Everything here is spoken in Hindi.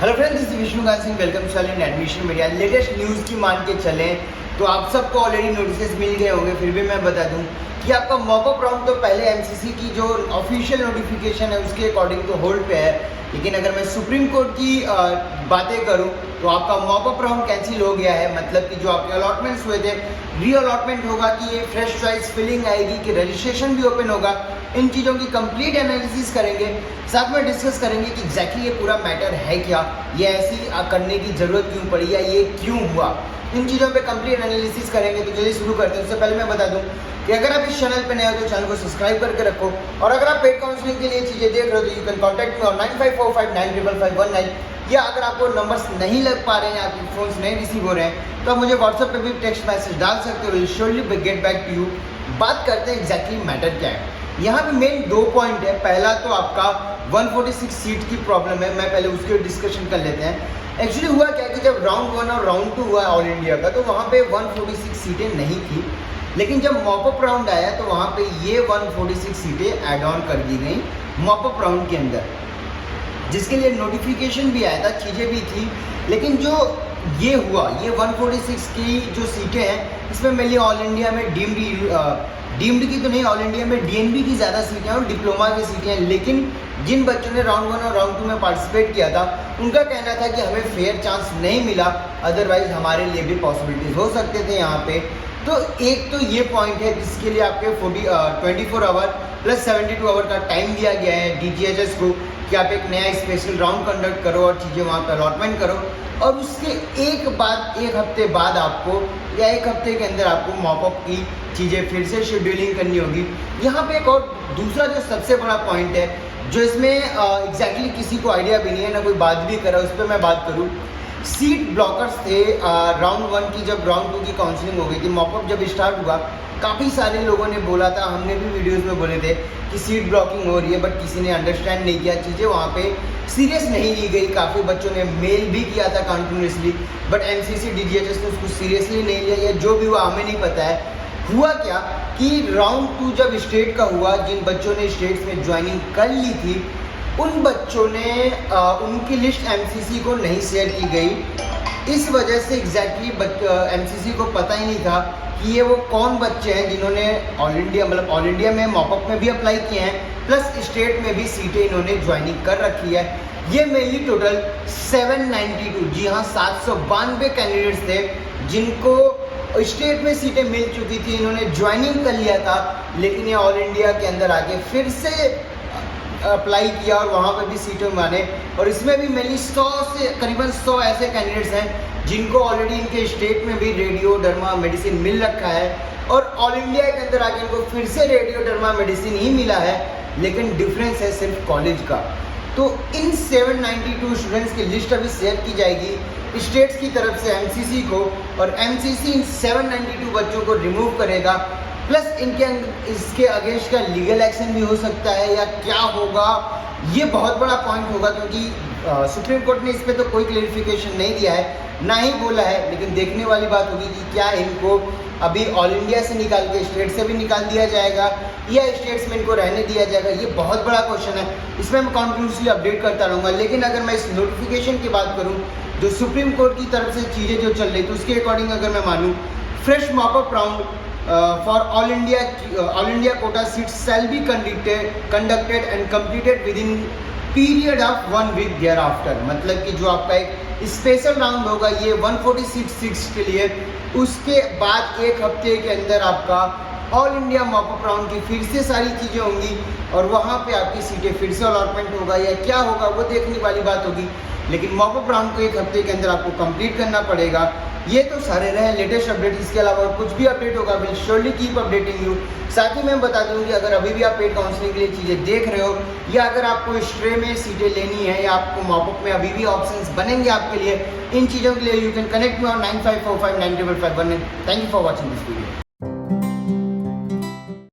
Hello friends, this is Vishnukant Singh. Welcome to silent admission media. Latest news की मान के चलें तो आप सबको ऑलरेडी नोटिस मिल गए होंगे, फिर भी मैं बता दूं कि आपका मॉपअप राउंड तो पहले एमसीसी की जो ऑफिशियल नोटिफिकेशन है उसके अकॉर्डिंग तो होल्ड पे है, लेकिन अगर मैं सुप्रीम कोर्ट की बातें करूं तो आपका मॉपअप राउंड कैंसिल हो गया है। मतलब कि जो आपके अलॉटमेंट्स हुए थे, री अलॉटमेंट होगा कि ये फ्रेश चॉइस फिलिंग आएगी कि रजिस्ट्रेशन भी ओपन होगा, इन चीज़ों की कंप्लीट एनालिसिस करेंगे। साथ में डिस्कस करेंगे कि एग्जैक्टली ये पूरा मैटर है क्या, ये ऐसी करने की ज़रूरत क्यों पड़ी या ये क्यों हुआ, इन चीज़ों पे कंप्लीट एनालिसिस करेंगे। तो चलिए शुरू करते हैं। उससे पहले मैं बता दूं कि अगर आप इस चैनल पे नए हो तो चैनल को सब्सक्राइब करके रखो, और अगर आप पेड काउंसलिंग के लिए चीज़ें देख रहे हो तो you can contact me on 9545955519, या अगर आपको नंबर्स नहीं लग पा रहे हैं, आपके फ़ोन्स नहीं रिसीव हो रहे हैं, तो आप मुझे व्हाट्सएप पे भी टेक्स्ट मैसेज डाल सकते हो। Will surely get back to you. बात करते हैं एग्जैक्टली मैटर क्या है। यहाँ पे मेन दो पॉइंट है। पहला तो आपका 146 सीट की प्रॉब्लम है, मैं पहले उसके डिस्कशन कर लेते हैं। एक्चुअली हुआ क्या कि जब राउंड 1 और राउंड 2 हुआ ऑल इंडिया का, तो वहाँ पे 146 सीटें नहीं थी, लेकिन जब मॉपअप राउंड आया तो वहाँ पे ये 146 सीटें ऐड ऑन कर दी गई मॉपअप राउंड के अंदर, जिसके लिए नोटिफिकेशन भी आया था, चीज़ें भी थी। लेकिन जो ये हुआ, ये 146 की जो सीटें हैं, इसमें मेनली ऑल इंडिया में डीम्ड की तो नहीं, ऑल इंडिया में डीएनबी की ज़्यादा सीटें हैं और डिप्लोमा की सीटें हैं। लेकिन जिन बच्चों ने राउंड 1 और राउंड 2 में पार्टिसिपेट किया था, उनका कहना था कि हमें फेयर चांस नहीं मिला, अदरवाइज हमारे लिए भी पॉसिबिलिटीज़ हो सकते थे यहाँ पे। तो एक तो ये पॉइंट है जिसके लिए आपके 24 आवर प्लस 72 आवर का टाइम दिया गया है डीजीएचएस को कि आप एक नया स्पेशल राउंड कंडक्ट करो और चीज़ें वहाँ पर अलॉटमेंट करो, और उसके एक हफ्ते बाद आपको या एक हफ्ते के अंदर आपको मॉपअप की चीज़ें फिर से शेड्यूलिंग करनी होगी। यहाँ पे एक और दूसरा जो सबसे बड़ा पॉइंट है, जो इसमें एग्जैक्टली किसी को आइडिया भी नहीं है, ना कोई बात भी करा, उस पर मैं बात करूँ। सीट ब्लॉकर्स थे राउंड 1 की, जब राउंड 2 की काउंसलिंग हो गई थी, मॉपअप जब स्टार्ट हुआ, काफ़ी सारे लोगों ने बोला था, हमने भी वीडियोस में बोले थे कि सीट ब्लॉकिंग हो रही है, बट किसी ने अंडरस्टैंड नहीं किया, चीज़ें वहाँ पे सीरियस नहीं ली गई। काफ़ी बच्चों ने मेल भी किया था कंटिन्यूसली, बट एमसीसी डीजीएचएस ने उसको सीरियसली नहीं लिया, या जो भी हुआ हमें नहीं पता है। हुआ क्या कि राउंड 2 जब स्टेट का हुआ, जिन बच्चों ने स्टेट्स में ज्वाइनिंग कर ली थी, उन बच्चों ने उनकी लिस्ट एमसीसी को नहीं शेयर की गई। इस वजह से एग्जैक्टली एमसीसी को पता ही नहीं था कि ये वो कौन बच्चे हैं जिन्होंने ऑल इंडिया में मॉपअप में भी अप्लाई किए हैं, प्लस स्टेट में भी सीटें इन्होंने ज्वाइनिंग कर रखी है। ये मेनली टोटल 792, जी हाँ 792 कैंडिडेट्स थे जिनको स्टेट में सीटें मिल चुकी थी, इन्होंने ज्वाइनिंग कर लिया था, लेकिन ये ऑल इंडिया के अंदर आके फिर से अप्लाई किया और वहाँ पर भी सीटें माने। और इसमें भी मेनली 100 से करीबन 100 ऐसे कैंडिडेट्स हैं जिनको ऑलरेडी इनके स्टेट में भी रेडियो डर्मा मेडिसिन मिल रखा है, और ऑल इंडिया के अंदर आके इनको फिर से रेडियो डर्मा मेडिसिन ही मिला है, लेकिन डिफरेंस है सिर्फ कॉलेज का। तो इन 792 स्टूडेंट्स की लिस्ट अभी शेयर की जाएगी स्टेट्स की तरफ से एमसीसी को, और एमसीसी इन 792 बच्चों को रिमूव करेगा, प्लस इसके अगेंस्ट का लीगल एक्शन भी हो सकता है, या क्या होगा ये बहुत बड़ा पॉइंट होगा, क्योंकि सुप्रीम कोर्ट ने इस पर तो कोई क्लेरिफिकेशन नहीं दिया है, ना ही बोला है। लेकिन देखने वाली बात होगी कि क्या इनको अभी ऑल इंडिया से निकाल के स्टेट से भी निकाल दिया जाएगा, या स्टेट्स में इनको रहने दिया जाएगा, ये बहुत बड़ा क्वेश्चन है। इसमें मैं कंटिन्यूसली अपडेट करता रहूँगा। लेकिन अगर मैं इस नोटिफिकेशन की बात करूँ, जो सुप्रीम कोर्ट की तरफ से चीज़ें जो चल रही थी उसके अकॉर्डिंग अगर मैं मानूँ, fresh mop up round for all India quota seats shall be conducted and completed within period of 1 week thereafter। मतलब कि जो आपका एक स्पेशल राउंड होगा ये 146 सीट्स के लिए, उसके बाद एक हफ्ते के अंदर आपका ऑल इंडिया मॉपअप राउंड की फिर से सारी चीज़ें होंगी, और वहाँ पे आपकी सीटें फिर से अलॉटमेंट होगा, या क्या होगा वो देखने वाली बात होगी। लेकिन मॉपअप राउंड को एक हफ्ते के अंदर आपको कंप्लीट करना पड़ेगा। ये तो सारे रहे लेटेस्ट अपडेट। इसके अलावा कुछ भी अपडेट होगा will surely keep updating you. साथ ही मैं बता दूं कि अगर अभी भी आप पेड काउंसलिंग के लिए चीज़ें देख रहे हो, या अगर आपको स्ट्रे में सीटें लेनी है, या आपको मॉपअप में अभी भी ऑप्शंस बनेंगे आपके लिए, इन चीज़ों के लिए you can connect me on 9545955519। Thank you for watching this video.